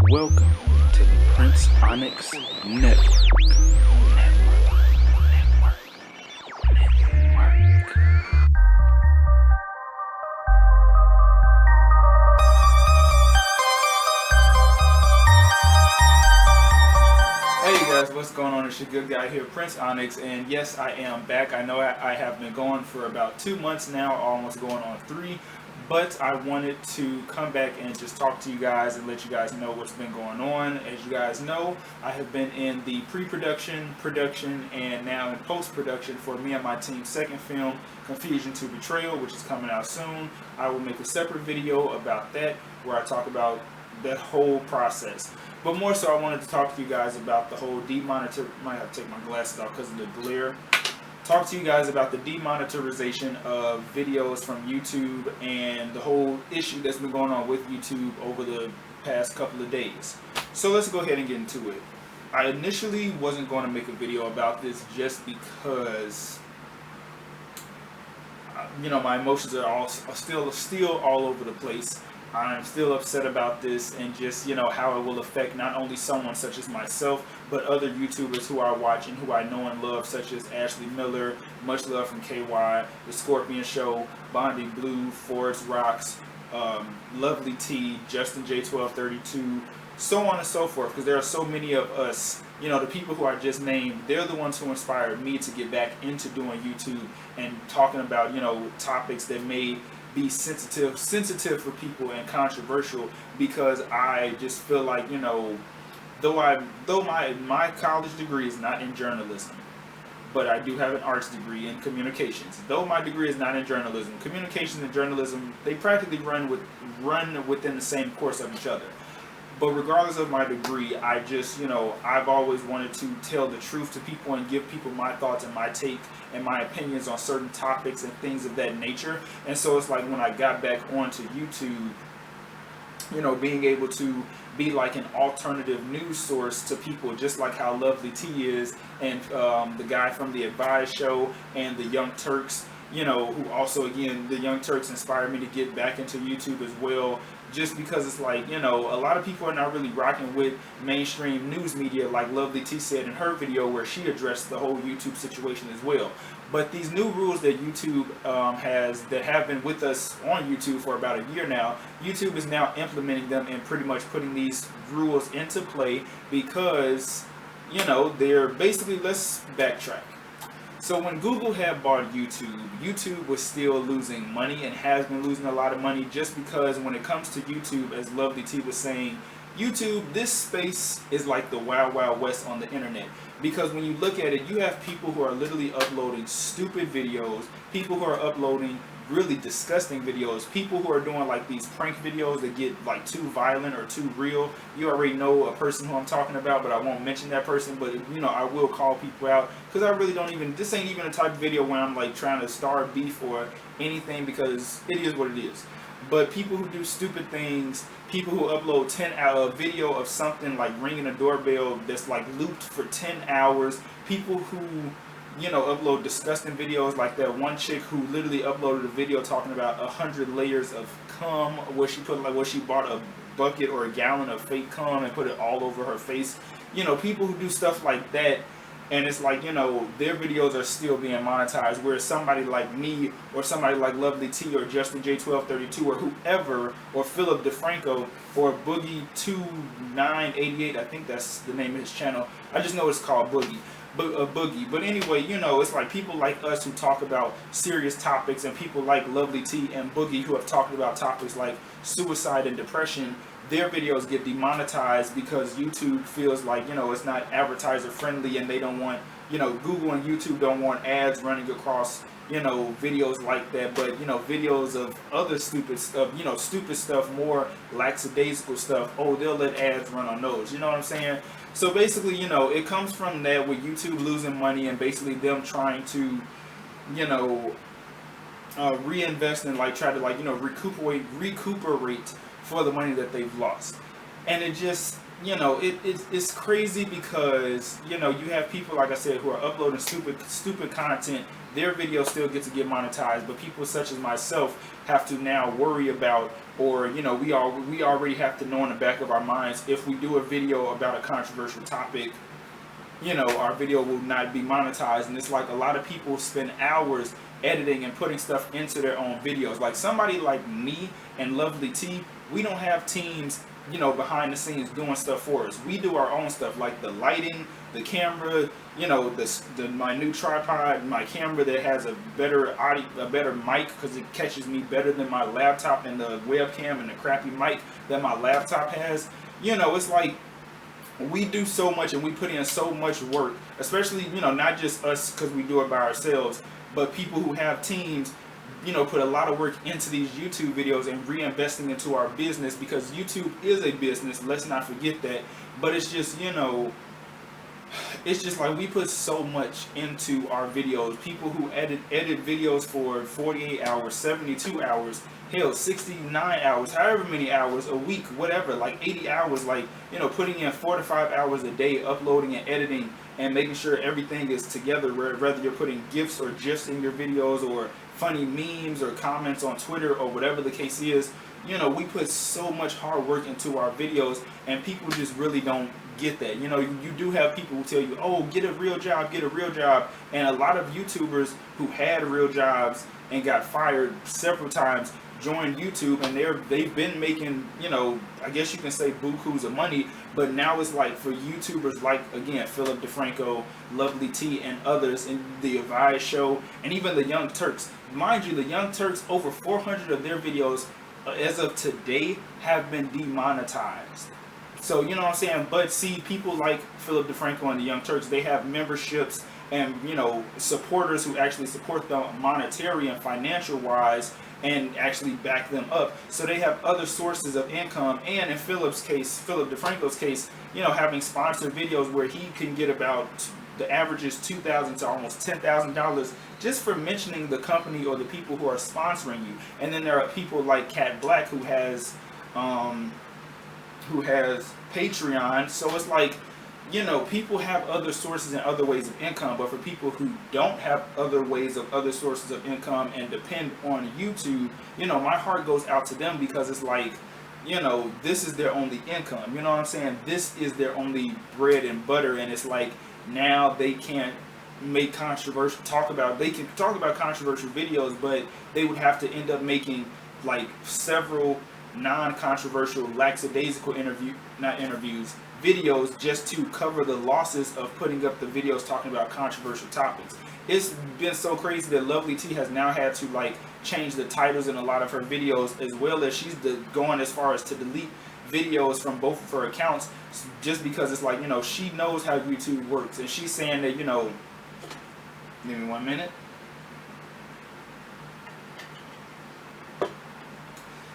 Welcome to the PrinceOnyx Network. Hey guys, what's going on? It's your good guy here, PrinceOnyx, and yes, I am back. I know I have been gone for about 2 months now, almost going on 3. But I wanted to come back and just talk to you guys and let you guys know what's been going on. As you guys know, I have been in the pre-production, production, and now in post-production for me and my team's second film, Confusion to Betrayal, which is coming out soon. I will make a separate video about that where I talk about that whole process. But more so, I wanted to talk to you guys about the whole might have to take my glasses off because of the glare. Talk to you guys about the demonetization of videos from YouTube and the whole issue that's been going on with YouTube over the past couple of days. So let's go ahead and get into it. I initially wasn't going to make a video about this just because, you know, my emotions are still all over the place. I'm still upset about this and just, you know, how it will affect not only someone such as myself, but other YouTubers who I watch and who I know and love, such as Ashley Miller, Much Love from KY, The Scorpion Show, Bondi Blue, Forrest Rocks, Lovely T, Justin J1232, so on and so forth, because there are so many of us. You know, the people who I just named, they're the ones who inspired me to get back into doing YouTube and talking about, you know, topics that may be sensitive for people and controversial, because I just feel like, you know, though my college degree is not in journalism, but I do have an arts degree in communications. Though my degree is not in journalism, communications and journalism, they practically run within the same course of each other. But regardless of my degree, I just, you know, I've always wanted to tell the truth to people and give people my thoughts and my take and my opinions on certain topics and things of that nature. And so it's like when I got back onto YouTube, you know, being able to be like an alternative news source to people, just like how Lovely T is, and the guy from the Advice Show and the Young Turks, you know, who also, again, the Young Turks inspired me to get back into YouTube as well. Just because it's like, you know, a lot of people are not really rocking with mainstream news media, like Lovely T said in her video where she addressed the whole YouTube situation as well. But these new rules that YouTube that have been with us on YouTube for about a year now, YouTube is now implementing them and pretty much putting these rules into play because, you know, they're basically, let's backtrack. So when Google had bought YouTube, YouTube was still losing money and has been losing a lot of money, just because when it comes to YouTube, as Lovely T was saying, YouTube, this space is like the Wild Wild West on the internet. Because when you look at it, you have people who are literally uploading stupid videos, people who are uploading really disgusting videos, people who are doing like these prank videos that get like too violent or too real. You already know a person who I'm talking about, but I won't mention that person. But, you know, I will call people out because I really don't even, this ain't even a type of video where I'm like trying to start beef or anything, because it is what it is. But people who do stupid things, people who upload 10-hour video of something like ringing a doorbell that's like looped for 10 hours, people who, you know, upload disgusting videos like that one chick who literally uploaded a video talking about 100 layers of cum, where she put like, where she bought a bucket or a gallon of fake cum and put it all over her face. You know, people who do stuff like that, and it's like, you know, their videos are still being monetized, whereas somebody like me or somebody like Lovely T or Justin J1232 or whoever, or Philip DeFranco or Boogie2988, I think that's the name of his channel. I just know it's called Boogie. But anyway, you know, it's like people like us who talk about serious topics, and people like Lovely T and Boogie who have talked about topics like suicide and depression. Their videos get demonetized because YouTube feels like, you know, it's not advertiser friendly, and they don't want, you know, Google and YouTube don't want ads running across, you know, videos like that. But, you know, videos of other stupid stuff, you know, stupid stuff, more lackadaisical stuff, oh, they'll let ads run on those. You know what I'm saying? So basically, you know, it comes from that, with YouTube losing money and basically them trying to, you know, reinvest and like try to, like, you know, recuperate for the money that they've lost. And it just, you know, it's crazy because, you know, you have people, like I said, who are uploading stupid content. Their videos still get monetized, but people such as myself have to now worry about or you know, we already have to know in the back of our minds, if we do a video about a controversial topic, you know, our video will not be monetized. And it's like a lot of people spend hours editing and putting stuff into their own videos. Like somebody like me and Lovely T, we don't have teams, you know, behind the scenes doing stuff for us. We do our own stuff, like the lighting, the camera, you know, my new tripod, my camera that has a better audio, a better mic, because it catches me better than my laptop, and the webcam and the crappy mic that my laptop has. You know, it's like we do so much and we put in so much work, especially, you know, not just us because we do it by ourselves, but people who have teams, you know, put a lot of work into these YouTube videos and reinvesting into our business, because YouTube is a business, let's not forget that. But it's just, you know, it's just like we put so much into our videos. People who edit videos for 48 hours, 72 hours, hell, 69 hours, however many hours a week, whatever, like 80 hours, like, you know, putting in 4 to 5 hours a day, uploading and editing and making sure everything is together, whether you're putting GIFs or GIFs in your videos, or funny memes or comments on Twitter, or whatever the case is. You know, we put so much hard work into our videos, and people just really don't get that. You know, you do have people who tell you, oh, get a real job, get a real job. And a lot of YouTubers who had real jobs and got fired several times joined YouTube, and they've been making, you know, I guess you can say bukus of money. But now it's like for YouTubers like, again, Philip DeFranco, Lovely T, and others in the Avice show, and even the Young Turks. Mind you, the Young Turks, over 400 of their videos as of today have been demonetized. So, you know what I'm saying? But see, people like Philip DeFranco and the Young Turks, they have memberships and, you know, supporters who actually support them monetary and financial wise, and actually back them up. So they have other sources of income. And in Philip DeFranco's case, you know, having sponsored videos where he can get about, the average is $2,000 to almost $10,000 just for mentioning the company or the people who are sponsoring you. And then there are people like Cat Black who has Patreon. So it's like, you know, people have other sources and other ways of income. But for people who don't have other sources of income and depend on YouTube, you know, my heart goes out to them, because it's like, you know, this is their only income. You know what I'm saying? This is their only bread and butter. And it's like, now they can't make controversial, they can talk about controversial videos, but they would have to end up making like several non-controversial, lackadaisical videos just to cover the losses of putting up the videos talking about controversial topics. It's been so crazy that Lovely T has now had to like change the titles in a lot of her videos, as well as she's going as far as to delete videos from both of her accounts, just because it's like, you know, she knows how YouTube works. And she's saying that, you know, give me 1 minute.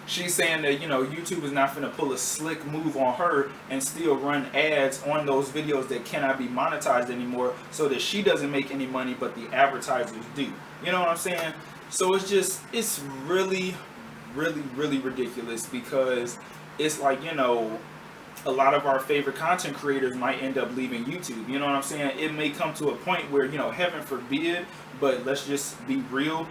She's saying that, you know, YouTube is not going to pull a slick move on her and still run ads on those videos that cannot be monetized anymore, so that she doesn't make any money, but the advertisers do. You know what I'm saying? So it's just, it's really, really, really ridiculous, because it's like, you know, a lot of our favorite content creators might end up leaving YouTube. You know what I'm saying? It may come to a point where, you know, heaven forbid, but let's just be real.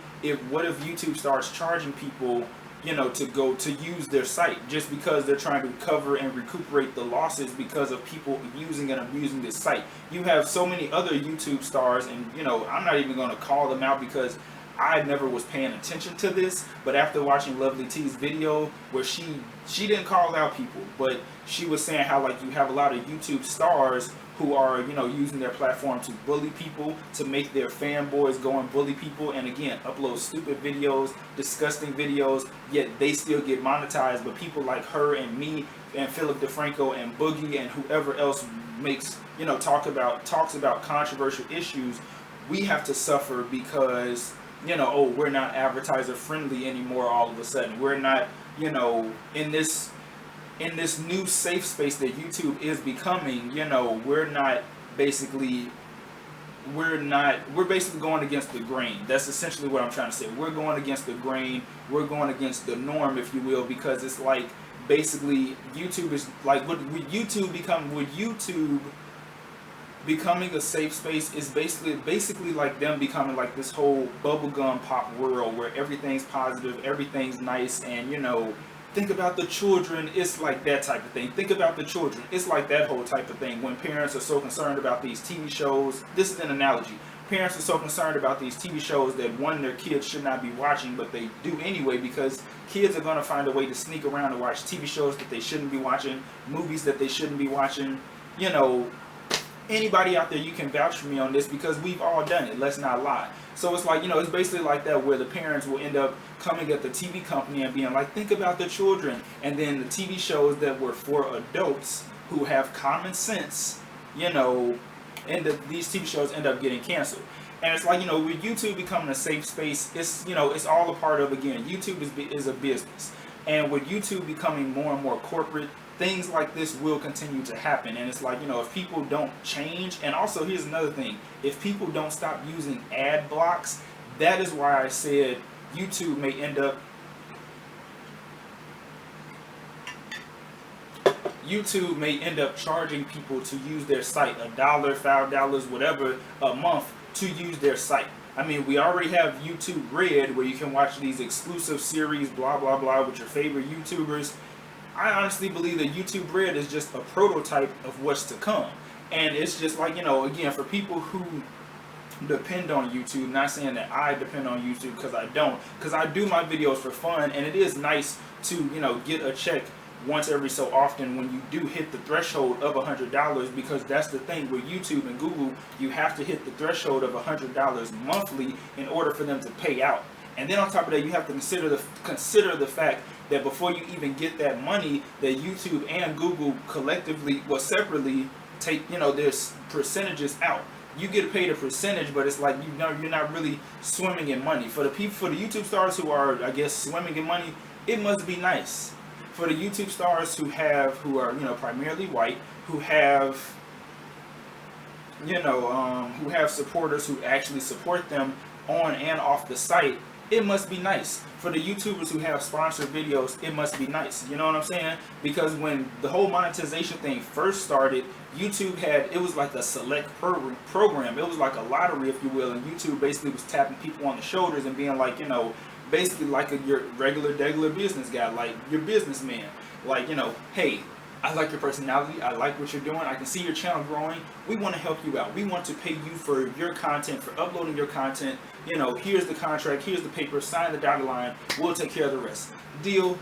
What if YouTube starts charging people, you know, to use their site, just because they're trying to cover and recuperate the losses because of people using and abusing this site? You have so many other YouTube stars, and, you know, I'm not even going to call them out because I never was paying attention to this, but after watching Lovely T's video where she didn't call out people, but she was saying how, like, you have a lot of YouTube stars who are, you know, using their platform to bully people, to make their fanboys go and bully people, and again, upload stupid videos, disgusting videos, yet they still get monetized. But people like her and me and Philip DeFranco and Boogie and whoever else makes, you know, talks about controversial issues, we have to suffer because, you know, oh, we're not advertiser friendly anymore all of a sudden. We're not, you know, in this new safe space that YouTube is becoming, you know, we're basically going against the grain. That's essentially what I'm trying to say. We're going against the grain. We're going against the norm, if you will, because it's like, basically, YouTube is like, would YouTube becoming a safe space is basically like them becoming like this whole bubblegum pop world where everything's positive, everything's nice, and, you know, Think about the children, it's like that type of thing. Think about the children, it's like that whole type of thing. When parents are so concerned about these TV shows, this is an analogy. Parents are so concerned about these TV shows that one, their kids should not be watching, but they do anyway because kids are going to find a way to sneak around and watch TV shows that they shouldn't be watching, movies that they shouldn't be watching. You know, anybody out there, you can vouch for me on this because we've all done it, let's not lie. So it's like, you know, it's basically like that where the parents will end up coming at the TV company and being like, think about the children. And then the TV shows that were for adults who have common sense, you know, and these TV shows end up getting canceled. And it's like, you know, with YouTube becoming a safe space, it's, you know, it's all a part of, again, YouTube is a business. And with YouTube becoming more and more corporate, things like this will continue to happen. And it's like, you know, if people don't change, and also here's another thing, if people don't stop using ad blocks, that is why I said YouTube may end up charging people to use their site $1, $5, whatever a month to use their site. I mean, we already have YouTube Red where you can watch these exclusive series, blah, blah, blah, with your favorite YouTubers. I honestly believe that YouTube Red is just a prototype of what's to come. And it's just like, you know, again, for people who depend on YouTube, not saying that I depend on YouTube because I don't, because I do my videos for fun, and it is nice to, you know, get a check once every so often when you do hit the threshold of $100, because that's the thing with YouTube and Google, you have to hit the threshold of $100 monthly in order for them to pay out. And then on top of that, you have to consider the fact that before you even get that money, that YouTube and Google collectively, well, separately, take, you know, there's percentages out. You get paid a percentage, but it's like, you know, you're not really swimming in money. For the YouTube stars who are, I guess, swimming in money, it must be nice. For the YouTube stars who are, you know, primarily white, who have, you know, who have supporters who actually support them on and off the site, it must be nice. For the YouTubers who have sponsored videos, it must be nice. You know what I'm saying? Because when the whole monetization thing first started, YouTube it was like a select program. It was like a lottery, if you will, and YouTube basically was tapping people on the shoulders and being like, you know, basically like your regular business guy, like your businessman. Like, you know, hey, I like your personality, I like what you're doing, I can see your channel growing, we want to help you out, we want to pay you for your content, for uploading your content, you know, here's the contract, here's the paper, sign the dotted line, we'll take care of the rest. Deal,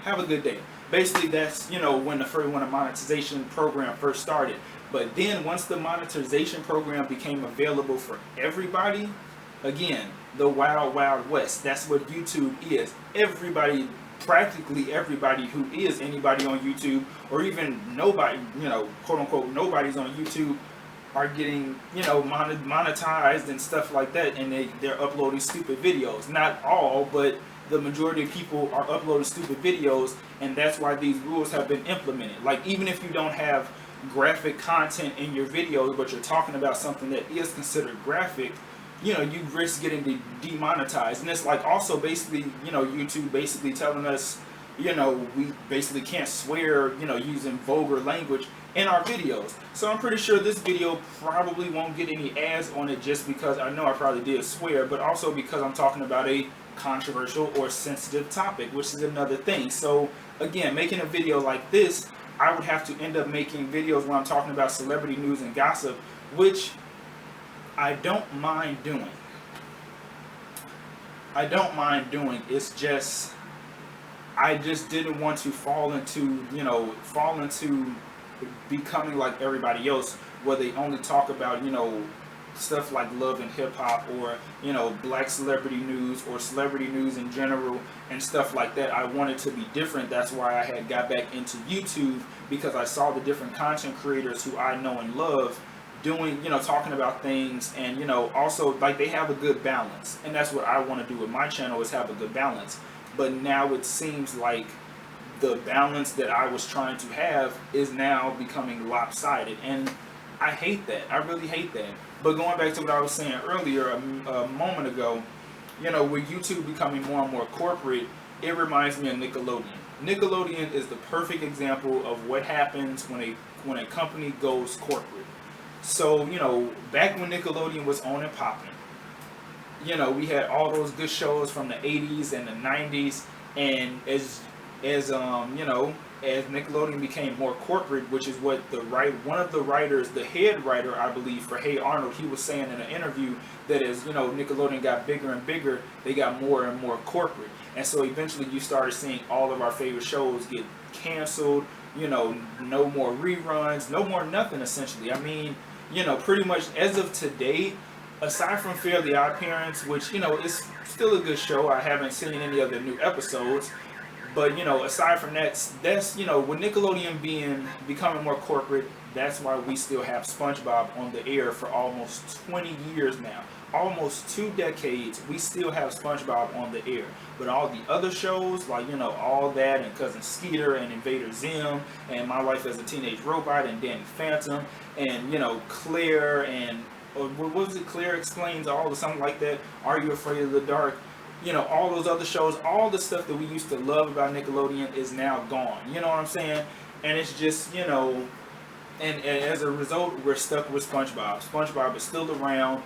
have a good day. Basically, that's, you know, when the monetization program first started. But then once the monetization program became available for everybody, again, the wild, wild west, that's what YouTube is. Everybody, practically everybody who is anybody on YouTube, or even nobody, you know, quote unquote, nobody's on YouTube, are getting, you know, monetized and stuff like that, and they're uploading stupid videos. Not all, but the majority of people are uploading stupid videos, and that's why these rules have been implemented. Like, even if you don't have graphic content in your videos, but you're talking about something that is considered graphic, you know, you risk getting demonetized. And it's like also basically, you know, YouTube basically telling us, you know, we basically can't swear, you know, using vulgar language in our videos. So I'm pretty sure this video probably won't get any ads on it, just because I know I probably did swear, but also because I'm talking about a controversial or sensitive topic, which is another thing. So again, making a video like this, I would have to end up making videos where I'm talking about celebrity news and gossip, which I don't mind doing. It's just, I just didn't want to fall into becoming like everybody else, where they only talk about, you know, stuff like love and hip hop, or, you know, black celebrity news, or celebrity news in general and stuff like that. I wanted to be different. That's why I had got back into YouTube, because I saw the different content creators who I know and love doing, you know, talking about things, and, you know, also like they have a good balance, and that's what I want to do with my channel, is have a good balance. But now it seems like the balance that I was trying to have is now becoming lopsided, and I hate that. I really hate that. But going back to what I was saying earlier a moment ago, you know, with YouTube becoming more and more corporate, it reminds me of Nickelodeon. Nickelodeon is the perfect example of what happens when a company goes corporate. So, you know, back when Nickelodeon was on and popping, you know, we had all those good shows from the 80s and the 90s, and as as Nickelodeon became more corporate, which is what one of the writers, the head writer, I believe, for Hey Arnold, he was saying in an interview that as Nickelodeon got bigger and bigger, they got more and more corporate, and so eventually you started seeing all of our favorite shows get canceled. No more reruns, no more nothing. Essentially, I mean, pretty much as of today, aside from Fairly Odd Parents, which is still a good show, I haven't seen any other new episodes. But aside from that, that's with Nickelodeon becoming more corporate, that's why we still have SpongeBob on the air for almost 20 years now. Almost 2 decades, we still have SpongeBob on the air. But all the other shows, like All That and Cousin Skeeter and Invader Zim and My Life as a Teenage Robot and Danny Phantom and Claire and what was it? Claire Explains All or something like that. Are You Afraid of the Dark? All those other shows, all the stuff that we used to love about Nickelodeon is now gone. You know what I'm saying? And it's just, and as a result, we're stuck with SpongeBob. SpongeBob is still around,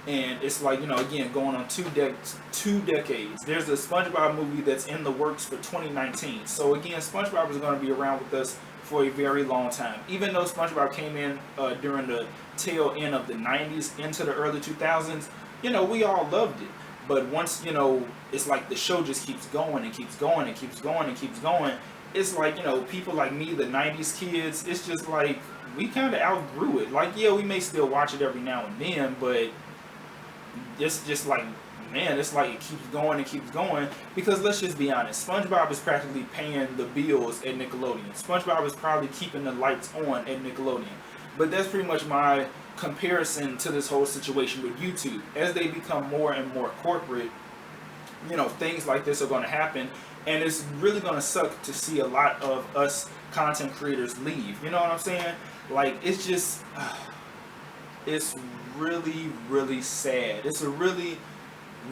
and it's like, again, going on 2 decades. There's a SpongeBob movie that's in the works for 2019. So again, SpongeBob is going to be around with us for a very long time. Even though SpongeBob came in during the tail end of the 90s into the early 2000s, we all loved it. But once, it's like the show just keeps going and keeps going and keeps going and keeps going. It's like, people like me, the 90s kids, it's just like, we kind of outgrew it. Like, yeah, we may still watch it every now and then, but it's just like, man, it's like it keeps going and keeps going. Because let's just be honest, SpongeBob is practically paying the bills at Nickelodeon. SpongeBob is probably keeping the lights on at Nickelodeon. But that's pretty much my comparison to this whole situation with YouTube. As they become more and more corporate, things like this are going to happen, and it's really going to suck to see a lot of us content creators leave. You know what I'm saying? Like, it's just it's really, really sad. It's a really,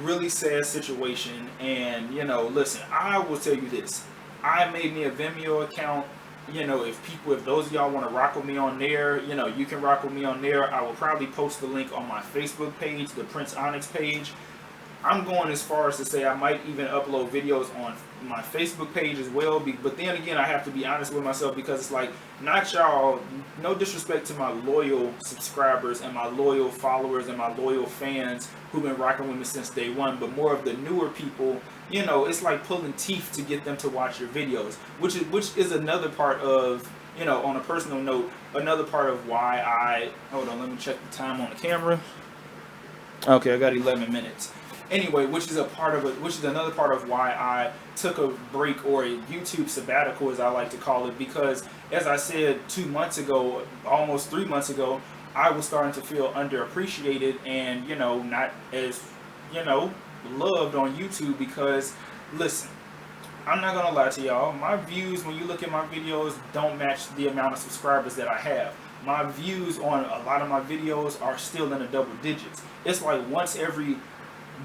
really sad situation. And listen, I will tell you this, I made me a Vimeo account. If those of y'all want to rock with me on there, you can rock with me on there. I will probably post the link on my Facebook page, the PrinceOnyx page. I'm going as far as to say I might even upload videos on my Facebook page as well. But then again, I have to be honest with myself, because it's like, not y'all, no disrespect to my loyal subscribers and my loyal followers and my loyal fans who've been rocking with me since day one, but more of the newer people, it's like pulling teeth to get them to watch your videos, which is another part of, on a personal note, another part of why hold on, let me check the time on the camera. Okay, I got 11 minutes. Anyway, which is another part of why I took a break, or a YouTube sabbatical, as I like to call it, because as I said 2 months ago, almost 3 months ago, I was starting to feel underappreciated and, not as, loved on YouTube. Because, listen, I'm not gonna lie to y'all, my views, when you look at my videos, don't match the amount of subscribers that I have. My views on a lot of my videos are still in the double digits. It's like once every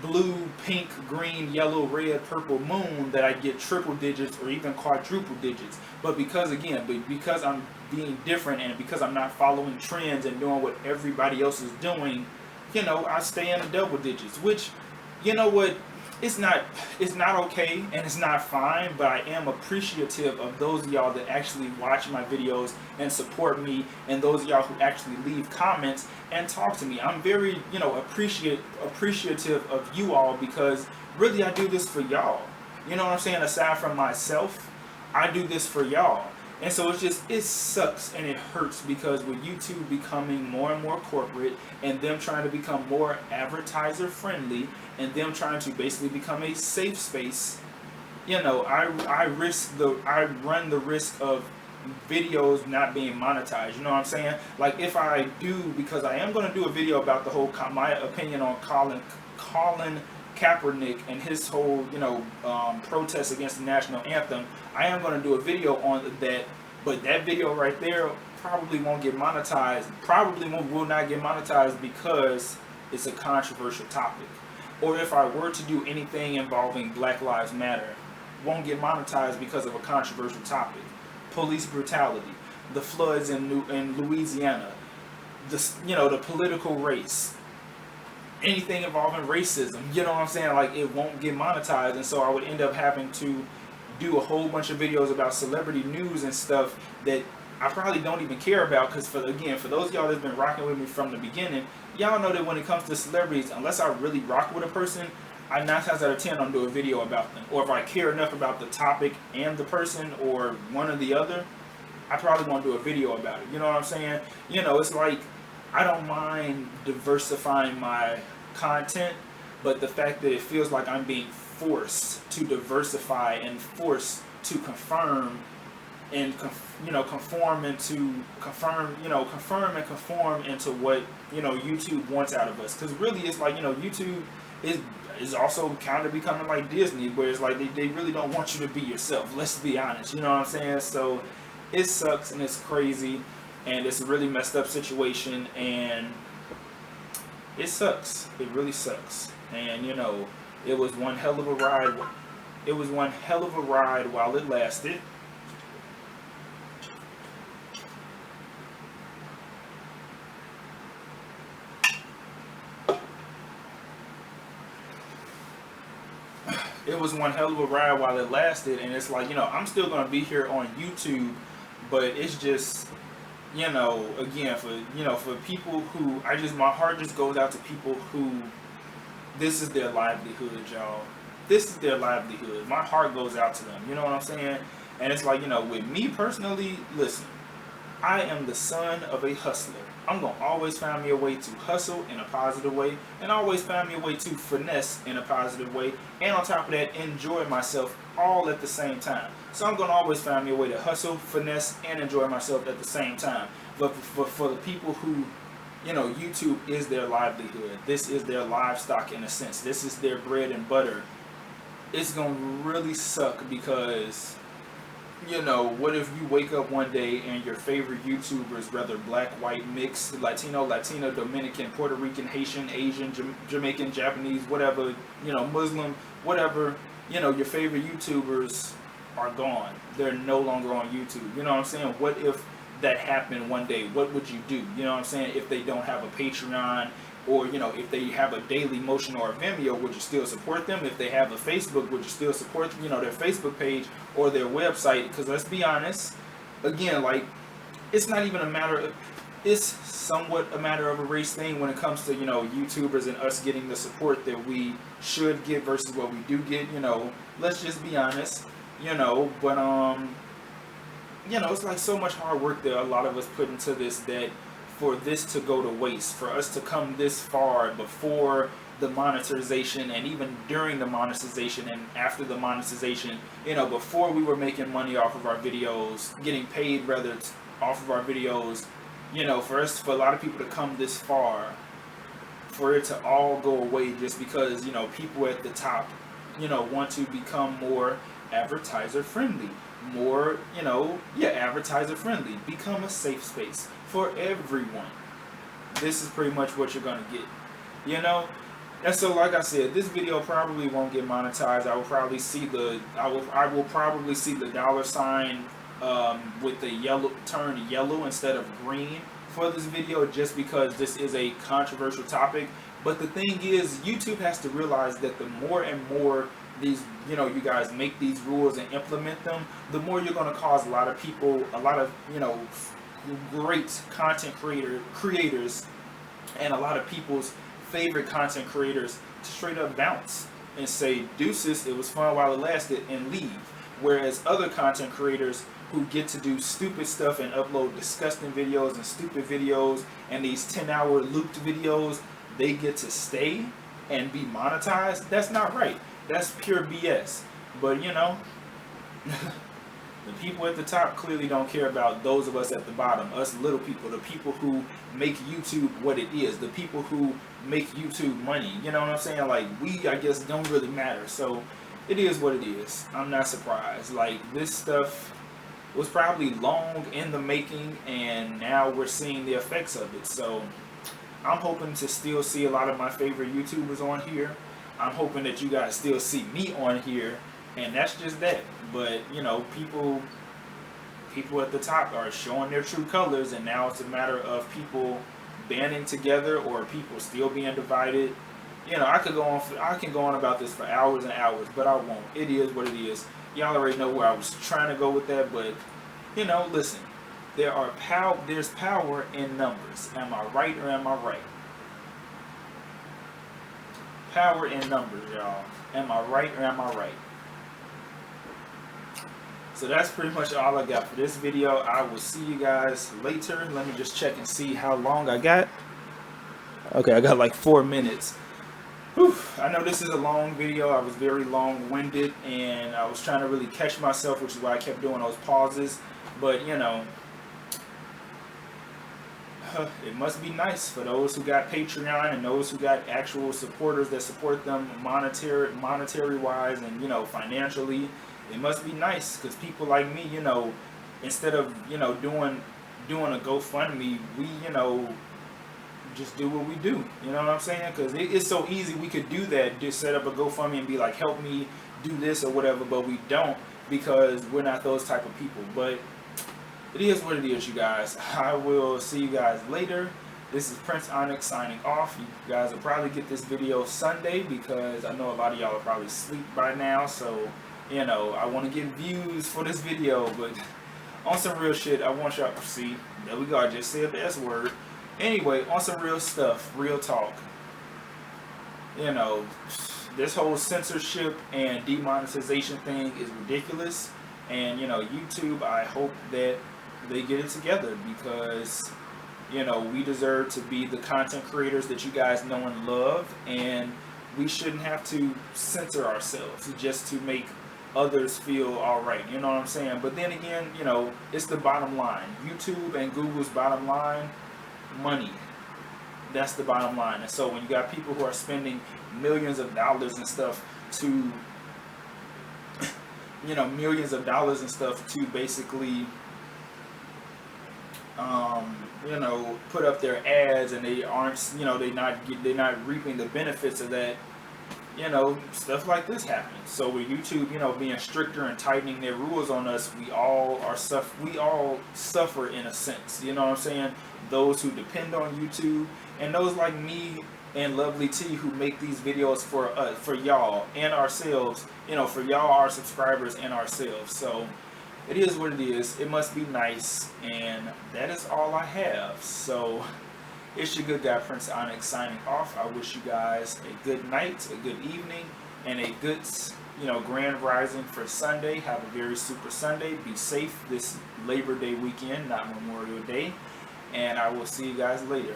blue, pink, green, yellow, red, purple moon that I get triple digits or even quadruple digits. But because I'm being different, and because I'm not following trends and doing what everybody else is doing, I stay in the double digits, which, it's not okay and it's not fine, but I am appreciative of those of y'all that actually watch my videos and support me, and those of y'all who actually leave comments and talk to me. I'm very, appreciative of you all, because really I do this for y'all. You know what I'm saying? Aside from myself, I do this for y'all. And so it sucks and it hurts, because with YouTube becoming more and more corporate, and them trying to become more advertiser friendly, and them trying to basically become a safe space, I run the risk of videos not being monetized. You know what I'm saying? Like, if I do, because I am going to do a video about the whole, my opinion on Colin Kaepernick and his whole, protest against the national anthem. I am going to do a video on that, but that video right there probably won't get monetized. Will not get monetized because it's a controversial topic. Or if I were to do anything involving Black Lives Matter, won't get monetized because of a controversial topic. Police brutality, the floods in Louisiana, the political race, anything involving racism, you know what I'm saying? Like, it won't get monetized, and so I would end up having to do a whole bunch of videos about celebrity news and stuff that I probably don't even care about, because for those of y'all that's been rocking with me from the beginning, y'all know that when it comes to celebrities, unless I really rock with a person, I 9 times out of 10 I'm do a video about them. Or if I care enough about the topic and the person, or one or the other, I probably won't do a video about it. You know what I'm saying? You know, it's like, I don't mind diversifying my content, but the fact that it feels like I'm being forced to diversify and forced to confirm and conform and conform into what YouTube wants out of us. Because really, it's like, YouTube is also kind of becoming like Disney, where it's like they really don't want you to be yourself. Let's be honest. You know what I'm saying? So it sucks and it's crazy and it's a really messed up situation, and it sucks. It really sucks. And it was one hell of a ride. It was one hell of a ride while it lasted. It was one hell of a ride while it lasted, and it's like, I'm still gonna be here on YouTube, but it's just, again, for people who my heart just goes out to people who this is their livelihood, y'all. This is their livelihood. My heart goes out to them. You know what I'm saying? And it's like, with me personally, listen, I am the son of a hustler. I'm going to always find me a way to hustle in a positive way, and always find me a way to finesse in a positive way, and on top of that, enjoy myself all at the same time. So I'm going to always find me a way to hustle, finesse, and enjoy myself at the same time. But for the people who, YouTube is their livelihood, this is their livestock in a sense, this is their bread and butter, it's going to really suck, because what if you wake up one day and your favorite YouTubers, whether black, white, mixed, Latino, Dominican, Puerto Rican, Haitian, Asian, Jamaican, Japanese, whatever, Muslim, whatever, your favorite YouTubers are gone. They're no longer on YouTube. You know what I'm saying? What if that happened one day? What would you do? You know what I'm saying? If they don't have a Patreon, or if they have a Daily Motion or a Vimeo, would you still support them? If they have a Facebook, would you still support their Facebook page or their website? Because let's be honest, again, like, it's not even a matter of, it's somewhat a matter of a race thing when it comes to YouTubers and us getting the support that we should get versus what we do get. Let's just be honest. But it's like so much hard work that a lot of us put into this, that for this to go to waste, for us to come this far before the monetization, and even during the monetization and after the monetization, before we were making money off of our videos, getting paid rather off of our videos, for a lot of people to come this far, for it to all go away just because, people at the top, want to become more advertiser friendly, more, advertiser friendly, become a safe space for everyone. This is pretty much what you're gonna get, And so, like I said, this video probably won't get monetized. I will probably see the dollar sign with the yellow turn yellow instead of green for this video, just because this is a controversial topic. But the thing is, YouTube has to realize that the more and more these, you guys make these rules and implement them, the more you're going to cause a lot of people, a lot of, great content creators, and a lot of people's favorite content creators to straight up bounce and say, deuces, it was fun while it lasted, and leave. Whereas other content creators who get to do stupid stuff and upload disgusting videos and stupid videos and these 10-hour looped videos, they get to stay and be monetized. That's not right. That's pure BS. But the people at the top clearly don't care about those of us at the bottom, us little people, the people who make YouTube what it is, the people who make YouTube money. You know what I'm saying? Like, we, I guess, don't really matter. So it is what it is. I'm not surprised. Like, this stuff was probably long in the making, and now we're seeing the effects of it. So I'm hoping to still see a lot of my favorite YouTubers on here. I'm hoping that you guys still see me on here, and that's just that. But people at the top are showing their true colors, and now it's a matter of people banding together or people still being divided. I can go on about this for hours and hours, but I won't. It is what it is. Y'all already know where I was trying to go with that, but you know, listen, there's power in numbers. Am I right or am I right? Power in numbers, y'all. Am I right or am I right? So that's pretty much all I got for this video. I will see you guys later. Let me just check and see how long I got. Okay, I got like 4 minutes. Whew. I know this is a long video. I was very long-winded, and I was trying to really catch myself, which is why I kept doing those pauses. But, you know, it must be nice for those who got Patreon and those who got actual supporters that support them monetary-wise and, you know, financially. It must be nice because people like me, you know, instead of, you know, doing a GoFundMe, we, you know, just do what we do. You know what I'm saying? Because it's so easy. We could do that, just set up a GoFundMe and be like, help me do this or whatever, but we don't because we're not those type of people. But it is what it is, you guys. I will see you guys later. This is PrinceOnyx signing off. You guys will probably get this video Sunday because I know a lot of y'all are probably asleep by now. So, you know, I want to get views for this video, but on some real shit, I want y'all to see. There we go. I just said the S word. Anyway, on some real stuff, real talk. You know, this whole censorship and demonetization thing is ridiculous. And, you know, YouTube, I hope that they get it together because, you know, we deserve to be the content creators that you guys know and love. And we shouldn't have to censor ourselves just to make others feel all right. You know what I'm saying? But then again, you know, it's the bottom line. YouTube and Google's bottom line, money. That's the bottom line. And so when you got people who are spending millions of dollars and stuff to, you know, millions of dollars and stuff to basically, you know, put up their ads, and they aren't, you know, they're not reaping the benefits of that. You know, stuff like this happens. So with YouTube, you know, being stricter and tightening their rules on us, we all suffer in a sense. You know what I'm saying? Those who depend on YouTube and those like me and Lovely T who make these videos for y'all and ourselves. You know, for y'all, our subscribers, and ourselves. So it is what it is. It must be nice, and that is all I have. So it's your good guy PrinceOnyx signing off. I wish you guys a good night, a good evening, and a good, you know, grand rising for Sunday. Have a very super Sunday. Be safe this Labor Day weekend, not Memorial Day. And I will see you guys later.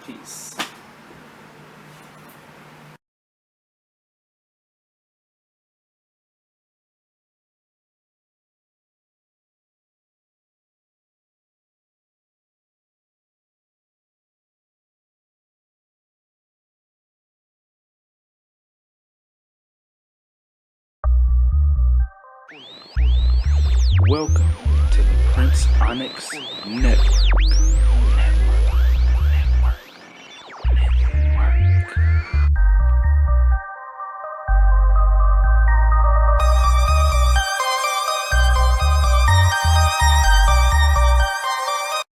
Peace. Welcome to the PrinceOnyx Network.